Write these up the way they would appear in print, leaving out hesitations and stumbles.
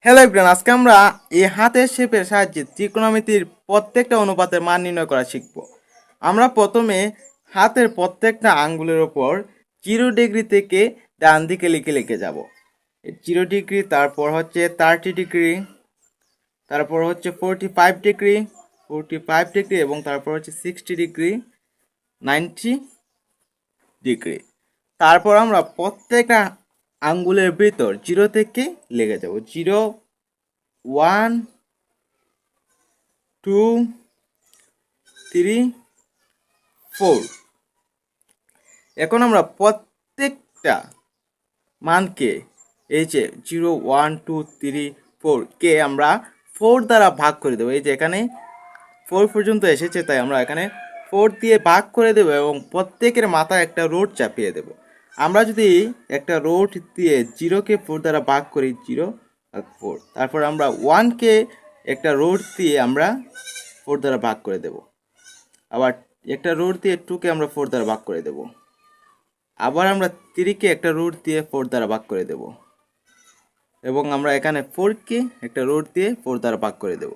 Hello everyone, আজকে আমরা এই হাতের শেপের সাহায্যে ত্রিকোণমিতির প্রত্যেকটা অনুপাতের মান নির্ণয় করা শিখব। আমরা প্রথমে হাতের প্রত্যেকটা আঙ্গুলের ওপর 0 ডিগ্রি থেকে ডান দিকে লিখে যাব। 0 ডিগ্রি, তারপর হচ্ছে 30 ডিগ্রি, তারপর হচ্ছে 45 ডিগ্রি, 45 ডিগ্রি এবং তারপর হচ্ছে 60 ডিগ্রি, 90 ডিগ্রি। তারপর আমরা প্রত্যেকটা আঙ্গুলের ভিতর 0 থেকে লেগে যাব। 0, 1, 2, 3, 4। এখন আমরা প্রত্যেকটা মানকে এই যে 0, 1, 2, 3, 4 কে আমরা 4 দ্বারা ভাগ করে দেবো। এই যে এখানে 4 পর্যন্ত এসেছে, তাই আমরা এখানে 4 দিয়ে ভাগ করে দেবো এবং প্রত্যেকের মাথায় একটা রোড চাপিয়ে দেব। আমরা যদি একটা রোড দিয়ে 0কে 4 দ্বারা ভাগ করি, 0 আর 4, তারপর আমরা 1কে একটা রোড দিয়ে আমরা 4 দ্বারা ভাগ করে দেব। আবার একটা রোড দিয়ে 2কে আমরা 4 দ্বারা ভাগ করে দেব। আবার আমরা 3কে একটা রুট দিয়ে 4 দ্বারা ভাগ করে দেব এবং আমরা এখানে 4কে একটা রুট দিয়ে 4 দ্বারা ভাগ করে দেব।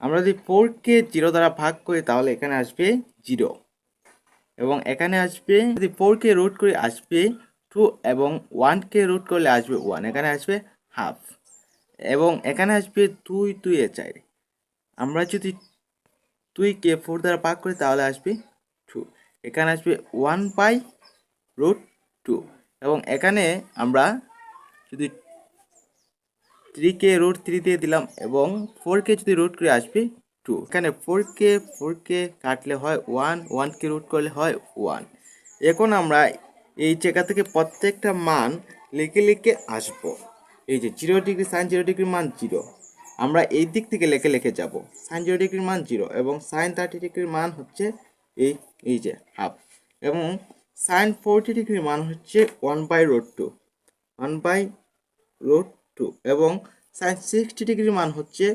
আমরা যদি 4কে 0 দ্বারা ভাগ করি তাহলে এখানে আসবে 0 এবং এখানে আসবে, যদি 4কে রুট করে আসবে 2 এবং 1কে রুট করলে আসবে 1, এখানে আসবে হাফ এবং এখানে আসবে 2, 2 এ 4। আমরা যদি 2কে 4 দ্বারা ভাগ করি তাহলে আসবে 2, এখানে আসবে 1/√2 এবং এখানে আমরা যদি 3কে √3 দিয়ে দিলাম এবং 4কে যদি রুট করে আসবে 2, এখানে 4কে কাটলে হয় 1, 1কে রুট করলে হয় 1। এখন আমরা এই জায়গা থেকে প্রত্যেকটা মান লিখে আসব। এই যে 0 ডিগ্রি, সাইন 0 ডিগ্রির মান 0, আমরা এই দিক থেকে লিখে যাব। সাইন 0 ডিগ্রির মান 0 এবং সাইন 30 ডিগ্রির মান হচ্ছে এই যে হাফ এবং সাইন 40 ডিগ্রির মান হচ্ছে 1/√2, 1/√2 এবং সাইন 60 ডিগ্রির মান হচ্ছে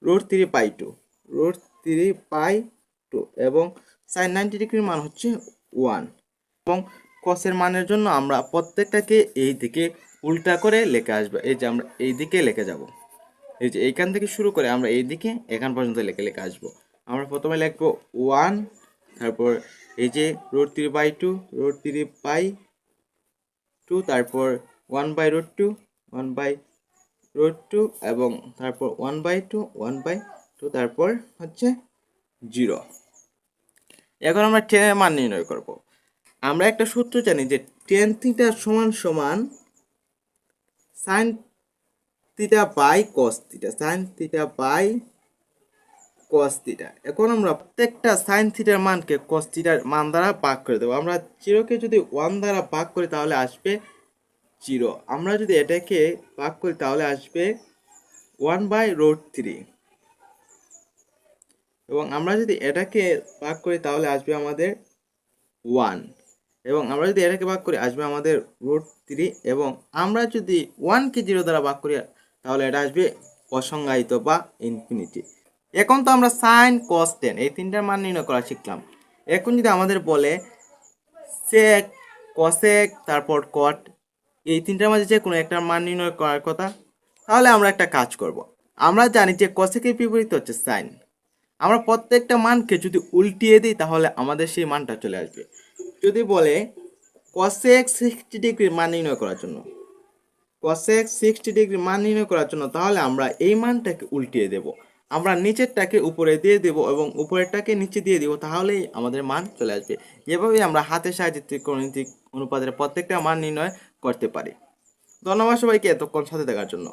√3/2, √3/2 এবং সাইন 90 ডিগ্রির মান হচ্ছে 1 এবং কসের মানের জন্য আমরা প্রত্যেকটাকে এই দিকে উল্টা করে লিখে আসবো। এই যে আমরা এই দিকে লিখে যাব, এই যে এইখান থেকে শুরু করে আমরা এই দিকে এখান পর্যন্ত লিখে আসবো। আমরা প্রথমে লিখবো 1, তারপর এই যে √3/2, √3/2, তারপর 1/√2, 1/√2 এবং তারপর 1/2, 1/2, তারপর হচ্ছে 0। এখন আমরা টেনের মান নির্ণয় করব। আমরা একটা সূত্র জানি যে টেন থিটা সমান সমান sine theta by cos theta, sine theta by cos theta. এখন আমরা প্রত্যেকটা সাইন থিটার মানকে কস থিটার মান দ্বারা ভাগ করে দেবো। আমরা 0কে যদি 1 দ্বারা ভাগ করি তাহলে আসবে 0, আমরা যদি এটাকে ভাগ করি তাহলে আসবে 1/√3 এবং আমরা যদি এটাকে ভাগ করি তাহলে আসবে আমাদের 1 এবং আমরা যদি এটাকে ভাগ করি আসবে আমাদের √3 এবং আমরা যদি 1কে 0 দ্বারা ভাগ করি তাহলে এটা আসবে অসংজ্ঞায়িত বা ইনফিনিটি। এখন তো আমরা সাইন কস টেন এই তিনটার মান নির্ণয় করা শিখলাম। এখন যদি আমাদের বলে সেক, কসেক, তারপর কট, এই তিনটার মাঝে যে কোনো একটার মান নির্ণয় করার কথা, তাহলে আমরা একটা কাজ করব। আমরা জানি যে কসেকের বিপরীত হচ্ছে সাইন। আমরা প্রত্যেকটা মানকে যদি উল্টিয়ে দিই তাহলে আমাদের সেই মানটা চলে আসবে। যদি বলে কসেক 60 ডিগ্রির মান নির্ণয় করার জন্য, কসেক 60 ডিগ্রির মান নির্ণয় করার জন্য, তাহলে আমরা এই মানটাকে উল্টিয়ে দেব। আমরা নিচেরটাকে উপরে দিয়ে দেব এবং উপরেরটাকে নিচে দিয়ে দেব, তাহলেই আমাদের মান চলে আসবে। এভাবেই আমরা হাতের সাহায্যে ত্রিকোণমিতিক অনুপাতের প্রত্যেকটা মান নির্ণয় করতে পারি। ধন্যবাদ সবাইকে এতক্ষণ সাথে থাকার জন্য।